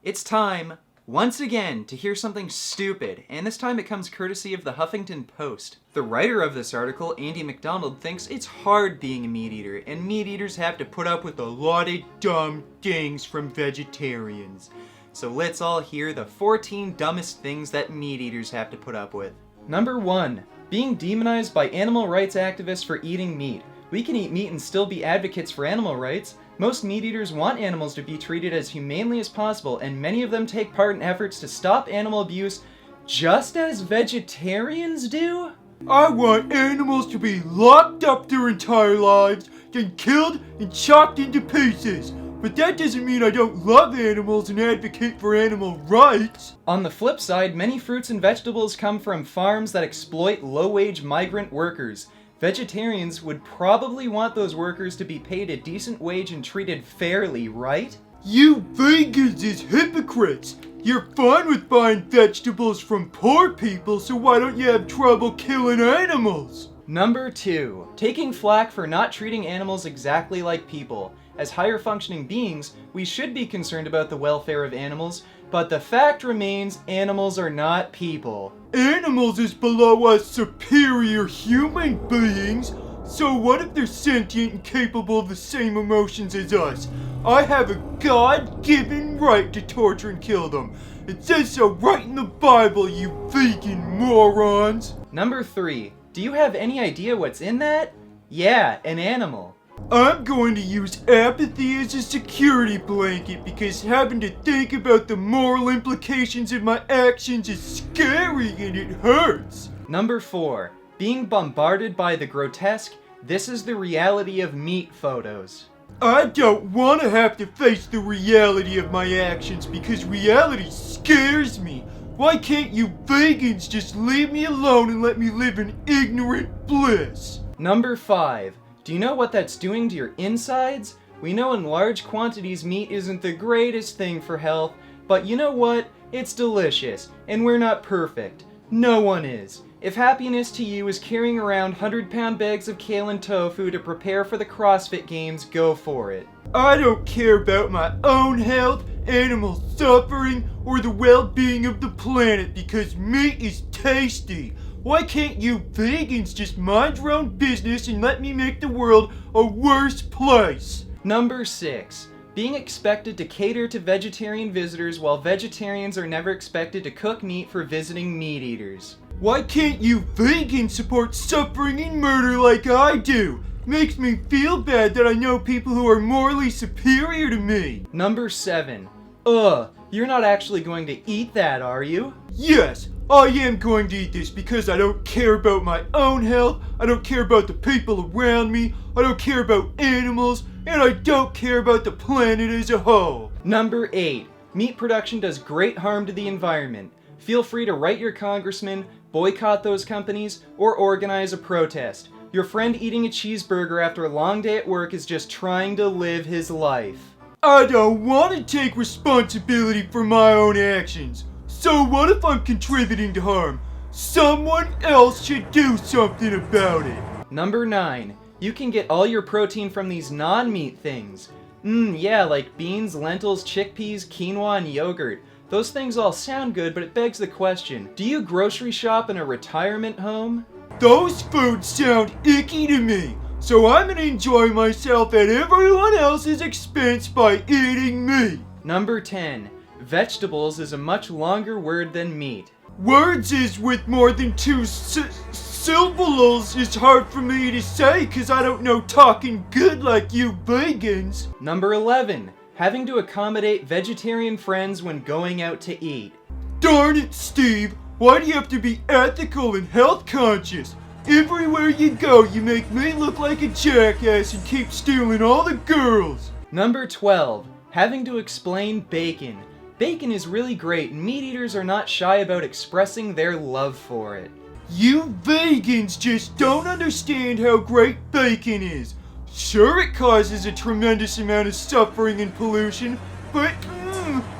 It's time, once again, to hear something stupid, and this time it comes courtesy of the Huffington Post. The writer of this article, Andy McDonald, thinks it's hard being a meat eater, and meat eaters have to put up with a lot of dumb things from vegetarians. So let's all hear the 14 dumbest things that meat eaters have to put up with. Number 1. Being demonized by animal rights activists for eating meat. We can eat meat and still be advocates for animal rights. Most meat eaters want animals to be treated as humanely as possible, and many of them take part in efforts to stop animal abuse, just as vegetarians do. I want animals to be locked up their entire lives, then killed and chopped into pieces. But that doesn't mean I don't love animals and advocate for animal rights. On the flip side, many fruits and vegetables come from farms that exploit low-wage migrant workers. Vegetarians would probably want those workers to be paid a decent wage and treated fairly, right? You vegans is hypocrites. You're fine with buying vegetables from poor people, so why don't you have trouble killing animals? Number 2. Taking flack for not treating animals exactly like people. As higher functioning beings, we should be concerned about the welfare of animals, but the fact remains animals are not people. Animals is below us superior human beings, so what if they're sentient and capable of the same emotions as us? I have a God-given right to torture and kill them. It says so right in the Bible, you vegan morons. Number 3. Do you have any idea what's in that? Yeah, an animal. I'm going to use apathy as a security blanket because having to think about the moral implications of my actions is scary and it hurts. Number 4. Being bombarded by the grotesque, this is the reality of meat photos. I don't want to have to face the reality of my actions because reality scares me. Why can't you vegans just leave me alone and let me live in ignorant bliss? Number 5. Do you know what that's doing to your insides? We know in large quantities meat isn't the greatest thing for health, but you know what? It's delicious, and we're not perfect. No one is. If happiness to you is carrying around 100-pound bags of kale and tofu to prepare for the CrossFit Games, go for it. I don't care about my own health, animal suffering, or the well-being of the planet because meat is tasty. Why can't you vegans just mind your own business and let me make the world a worse place? Number 6. Being expected to cater to vegetarian visitors while vegetarians are never expected to cook meat for visiting meat eaters. Why can't you vegans support suffering and murder like I do? Makes me feel bad that I know people who are morally superior to me. Number 7. Ugh, you're not actually going to eat that, are you? Yes, I am going to eat this because I don't care about my own health, I don't care about the people around me, I don't care about animals, and I don't care about the planet as a whole. Number 8. Meat production does great harm to the environment. Feel free to write your congressman, boycott those companies, or organize a protest. Your friend eating a cheeseburger after a long day at work is just trying to live his life. I don't want to take responsibility for my own actions. So what if I'm contributing to harm? Someone else should do something about it. Number 9. You can get all your protein from these non-meat things. Yeah, like beans, lentils, chickpeas, quinoa, and yogurt. Those things all sound good, but it begs the question, do you grocery shop in a retirement home? Those foods sound icky to me, so I'm gonna enjoy myself at everyone else's expense by eating meat. Number 10. Vegetables is a much longer word than meat. Words is with more than two syllables is hard for me to say because I don't know talking good like you vegans. Number 11. Having to accommodate vegetarian friends when going out to eat. Darn it, Steve. Why do you have to be ethical and health conscious? Everywhere you go, you make me look like a jackass and keep stealing all the girls. Number 12. Having to explain bacon. Bacon is really great, and meat eaters are not shy about expressing their love for it. You vegans just don't understand how great bacon is. Sure, it causes a tremendous amount of suffering and pollution, but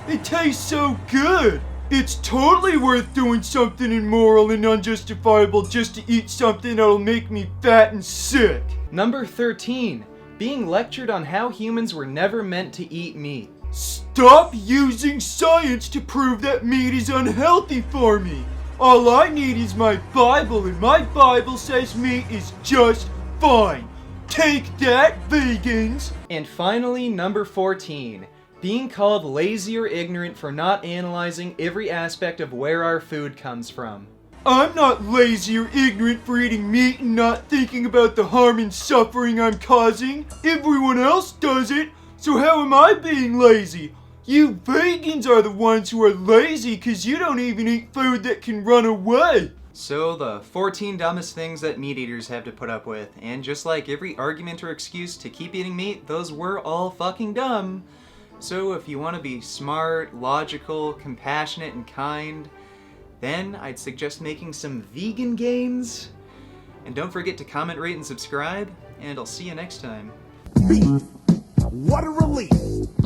it tastes so good. It's totally worth doing something immoral and unjustifiable just to eat something that'll make me fat and sick. Number 13. Being lectured on how humans were never meant to eat meat. Stop using science to prove that meat is unhealthy for me. All I need is my Bible, and my Bible says meat is just fine. Take that, vegans! And finally, number 14. Being called lazy or ignorant for not analyzing every aspect of where our food comes from. I'm not lazy or ignorant for eating meat and not thinking about the harm and suffering I'm causing. Everyone else does it, so how am I being lazy? You vegans are the ones who are lazy because you don't even eat food that can run away. So the 14 dumbest things that meat eaters have to put up with, and just like every argument or excuse to keep eating meat, those were all fucking dumb. So if you want to be smart, logical, compassionate, and kind, then I'd suggest making some vegan gains. And don't forget to comment, rate, and subscribe, and I'll see you next time. Beef. What a relief.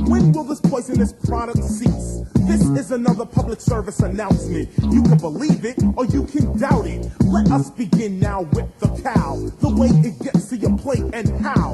When will this poisonous product cease? This is another public service announcement. You can believe it or you can doubt it. Let us begin now with the cow. The way it gets to your plate and how.